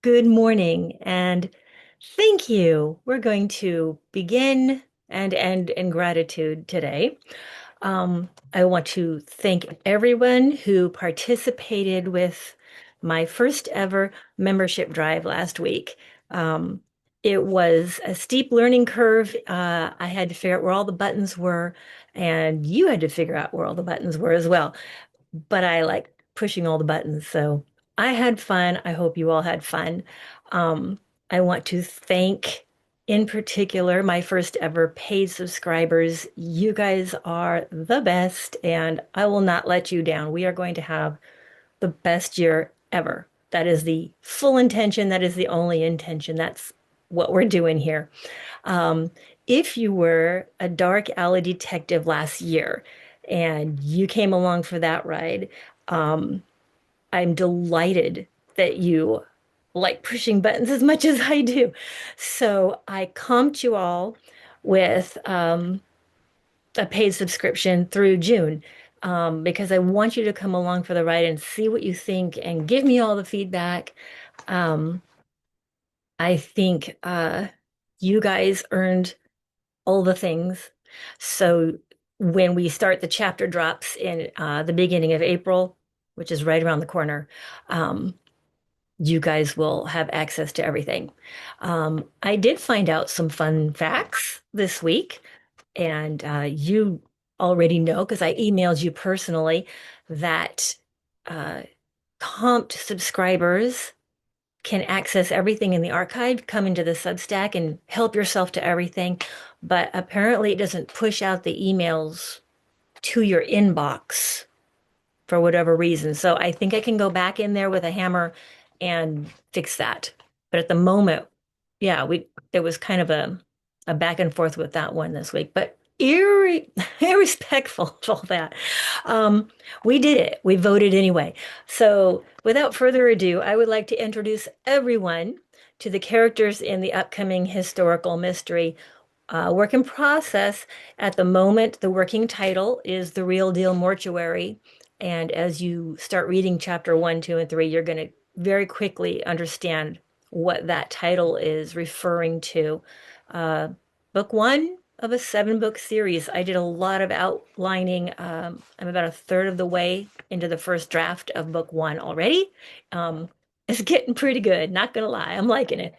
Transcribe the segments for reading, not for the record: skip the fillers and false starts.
Good morning and thank you. We're going to begin and end in gratitude today. I want to thank everyone who participated with my first ever membership drive last week. Um, it was a steep learning curve. I had to figure out where all the buttons were, and you had to figure out where all the buttons were as well. But I like pushing all the buttons. So I had fun. I hope you all had fun. Um, I want to thank, in particular, my first ever paid subscribers. You guys are the best, and I will not let you down. We are going to have the best year ever. That is the full intention. That is the only intention. That's what we're doing here. Um, if you were a dark alley detective last year and you came along for that ride, um, I'm delighted that you like pushing buttons as much as I do. So I comped you all with a paid subscription through June because I want you to come along for the ride and see what you think and give me all the feedback. Um, I think you guys earned all the things. So when we start the chapter drops in the beginning of April, which is right around the corner, um, you guys will have access to everything. I did find out some fun facts this week, and you already know because I emailed you personally that uh, comped subscribers can access everything in the archive, come into the Substack and help yourself to everything. But apparently, it doesn't push out the emails to your inbox for whatever reason. So I think I can go back in there with a hammer and fix that. But at the moment, yeah, we there was kind of a back and forth with that one this week. But irrespectful of all that, um, we did it. We voted anyway. So without further ado, I would like to introduce everyone to the characters in the upcoming historical mystery work in process. At the moment, the working title is The Real Deal Mortuary. And as you start reading chapter one, two, and three, you're going to very quickly understand what that title is referring to. Uh, Book one of a seven-book series. I did a lot of outlining. I'm about a third of the way into the first draft of book one already. Um, it's getting pretty good, not gonna lie. I'm liking it.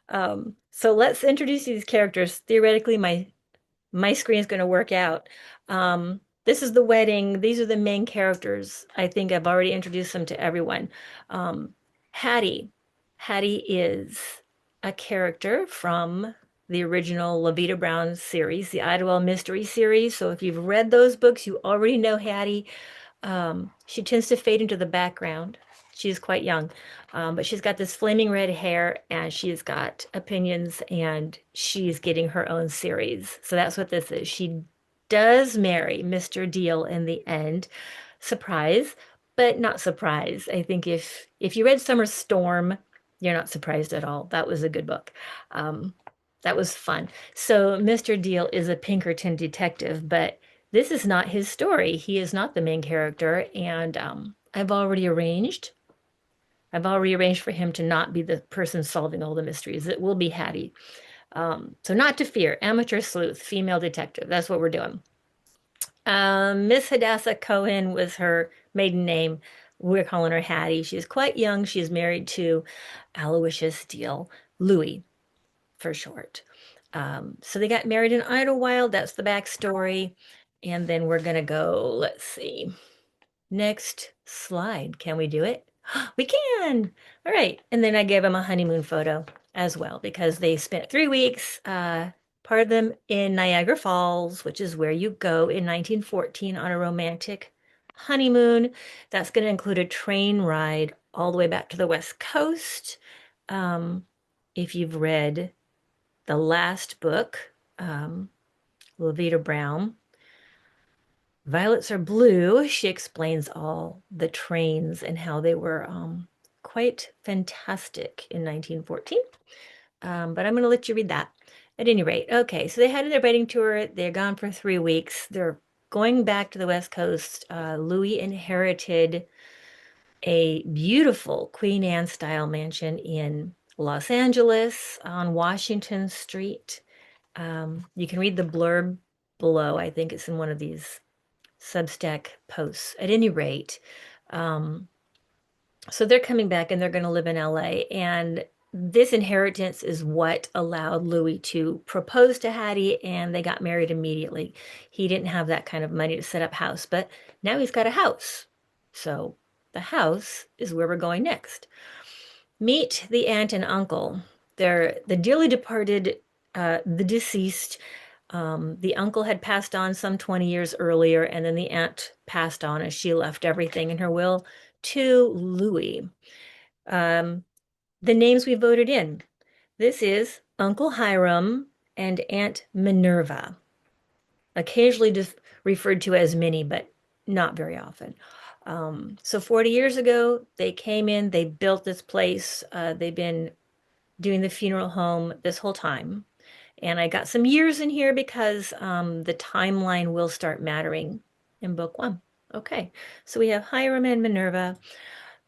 So let's introduce these characters. Theoretically, my screen is going to work out. This is the wedding. These are the main characters. I think I've already introduced them to everyone. Um, Hattie. Hattie is a character from the original Levita Brown series, the Idlewild Mystery series. So if you've read those books, you already know Hattie. She tends to fade into the background. She's quite young, but she's got this flaming red hair and she's got opinions and she's getting her own series. So that's what this is. She does marry Mr. Deal in the end. Surprise, but not surprise. I think if you read Summer Storm, you're not surprised at all. That was a good book. Um, that was fun. So Mr. Deal is a Pinkerton detective, but this is not his story. He is not the main character, and I've already arranged for him to not be the person solving all the mysteries. It will be Hattie. So not to fear, amateur sleuth, female detective. That's what we're doing. Miss Hadassah Cohen was her maiden name. We're calling her Hattie. She's quite young. She's married to Aloysius Steele, Louis for short. So they got married in Idlewild. That's the backstory. And then we're gonna go, let's see. Next slide. Can we do it? We can. All right. And then I gave them a honeymoon photo as well because they spent 3 weeks, part of them in Niagara Falls, which is where you go in 1914 on a romantic honeymoon. That's going to include a train ride all the way back to the West Coast. Um, if you've read the last book, Levita Brown, Violets Are Blue, she explains all the trains and how they were quite fantastic in 1914. But I'm going to let you read that. At any rate, okay, so they had their wedding tour. They're gone for 3 weeks. They're going back to the West Coast. Louis inherited a beautiful Queen Anne style mansion in Los Angeles on Washington Street. You can read the blurb below. I think it's in one of these Substack posts. At any rate, um, so they're coming back and they're going to live in LA. And this inheritance is what allowed Louis to propose to Hattie, and they got married immediately. He didn't have that kind of money to set up house, but now he's got a house. So the house is where we're going next. Meet the aunt and uncle. They're the dearly departed, the deceased. The uncle had passed on some 20 years earlier, and then the aunt passed on as she left everything in her will to Louis. Um, the names we voted in. This is Uncle Hiram and Aunt Minerva, occasionally referred to as Minnie, but not very often. So 40 years ago, they came in, they built this place. They've been doing the funeral home this whole time. And I got some years in here because the timeline will start mattering in book one. Okay, so we have Hiram and Minerva.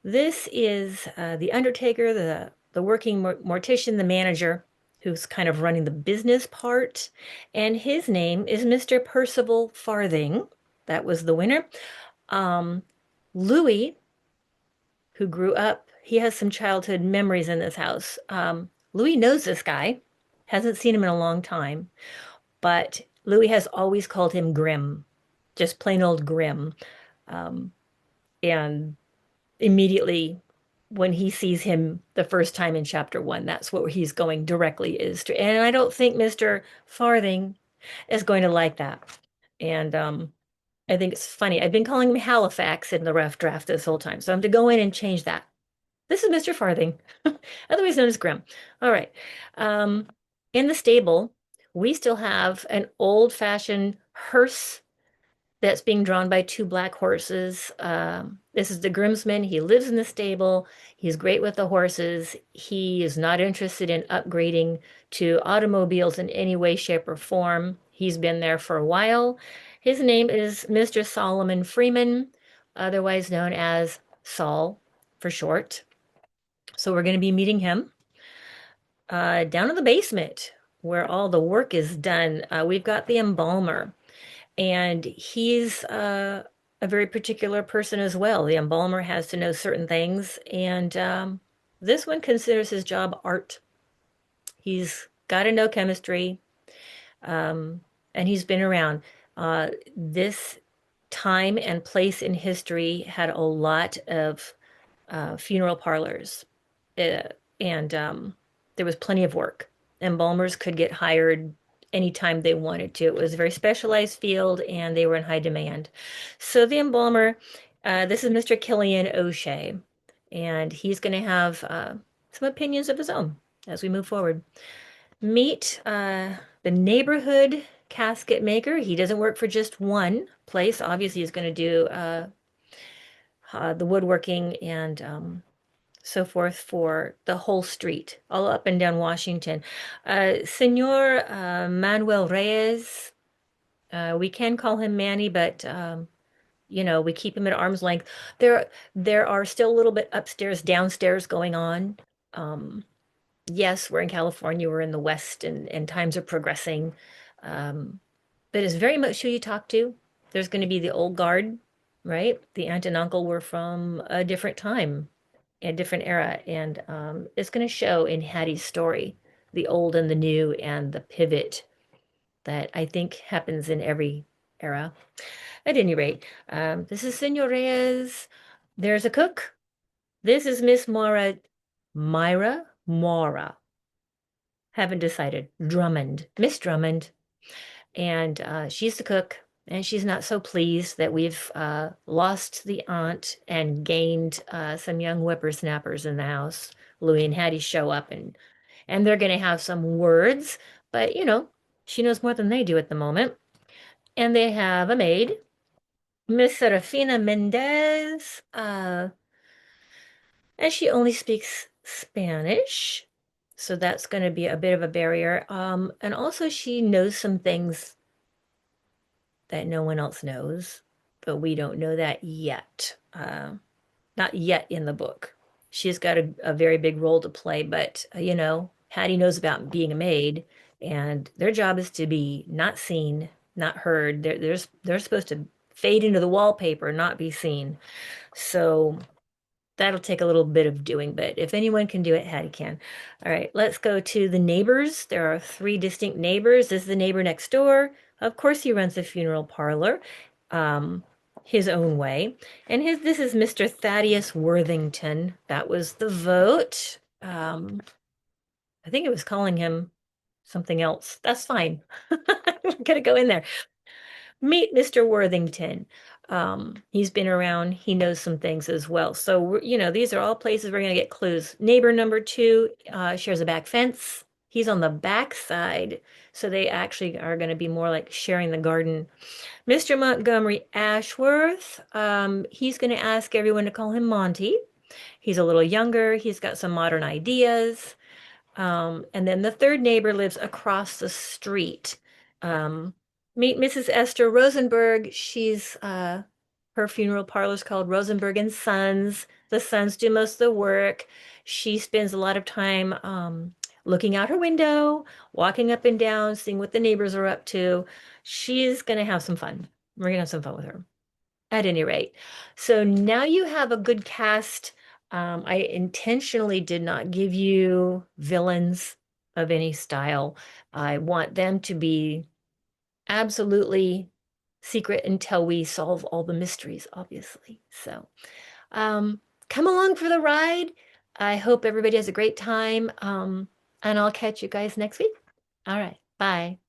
This is the undertaker, the working mortician, the manager, who's kind of running the business part. And his name is Mr. Percival Farthing. That was the winner. Um, Louis, who grew up, he has some childhood memories in this house. Louis knows this guy, hasn't seen him in a long time, but Louis has always called him Grim, just plain old Grim. Um, and immediately when he sees him the first time in chapter one, that's what he's going directly is to. And I don't think Mr. Farthing is going to like that. And I think it's funny. I've been calling him Halifax in the rough draft this whole time. So I'm to go in and change that. This is Mr. Farthing, otherwise known as Grim. All right. Um, in the stable, we still have an old-fashioned hearse that's being drawn by two black horses. This is the groomsman. He lives in the stable. He's great with the horses. He is not interested in upgrading to automobiles in any way, shape, or form. He's been there for a while. His name is Mr. Solomon Freeman, otherwise known as Saul for short. So we're going to be meeting him down in the basement where all the work is done. We've got the embalmer. And he's a very particular person as well. The embalmer has to know certain things, and this one considers his job art. He's got to know chemistry, um, and he's been around. This time and place in history had a lot of funeral parlors, uh, and there was plenty of work. Embalmers could get hired anytime they wanted to. It was a very specialized field, and they were in high demand. So the embalmer, this is Mr. Killian O'Shea, and he's going to have some opinions of his own as we move forward. Meet the neighborhood casket maker. He doesn't work for just one place. Obviously, he's going to do the woodworking and so forth for the whole street, all up and down Washington. Senor Manuel Reyes, we can call him Manny, but we keep him at arm's length. There are still a little bit upstairs, downstairs going on. Um, yes, we're in California, we're in the West, and times are progressing. Um, but it's very much who you talk to. There's going to be the old guard, right? The aunt and uncle were from a different time, a different era, and it's going to show in Hattie's story, the old and the new, and the pivot that I think happens in every era. At any rate, this is Senor Reyes. There's a cook. This is Miss Myra Mora. Haven't decided. Drummond, Miss Drummond, and she's the cook. And she's not so pleased that we've lost the aunt and gained some young whippersnappers in the house. Louis and Hattie show up, and they're going to have some words, but she knows more than they do at the moment. And they have a maid, Miss Serafina Mendez, and she only speaks Spanish, so that's going to be a bit of a barrier. And also she knows some things that no one else knows, but we don't know that yet. not yet in the book. She's got a very big role to play, but Hattie knows about being a maid, and their job is to be not seen, not heard. They're supposed to fade into the wallpaper, not be seen. So that'll take a little bit of doing, but if anyone can do it, Hattie can. All right, let's go to the neighbors. There are three distinct neighbors. This is the neighbor next door. Of course, he runs a funeral parlor, um, his own way. And this is Mr. Thaddeus Worthington. That was the vote. I think it was calling him something else. That's fine. I'm gonna go in there. Meet Mr. Worthington. He's been around, he knows some things as well. So, these are all places we're going to get clues. Neighbor number two shares a back fence. He's on the back side. So they actually are going to be more like sharing the garden. Mr. Montgomery Ashworth, he's going to ask everyone to call him Monty. He's a little younger, he's got some modern ideas. And then the third neighbor lives across the street. Um, Meet Mrs. Esther Rosenberg. Her funeral parlor is called Rosenberg and Sons. The sons do most of the work. She spends a lot of time looking out her window, walking up and down, seeing what the neighbors are up to. She's gonna have some fun. We're gonna have some fun with her at any rate. So now you have a good cast. I intentionally did not give you villains of any style. I want them to be absolutely secret until we solve all the mysteries, obviously. So um, come along for the ride. I hope everybody has a great time. And I'll catch you guys next week. All right. Bye.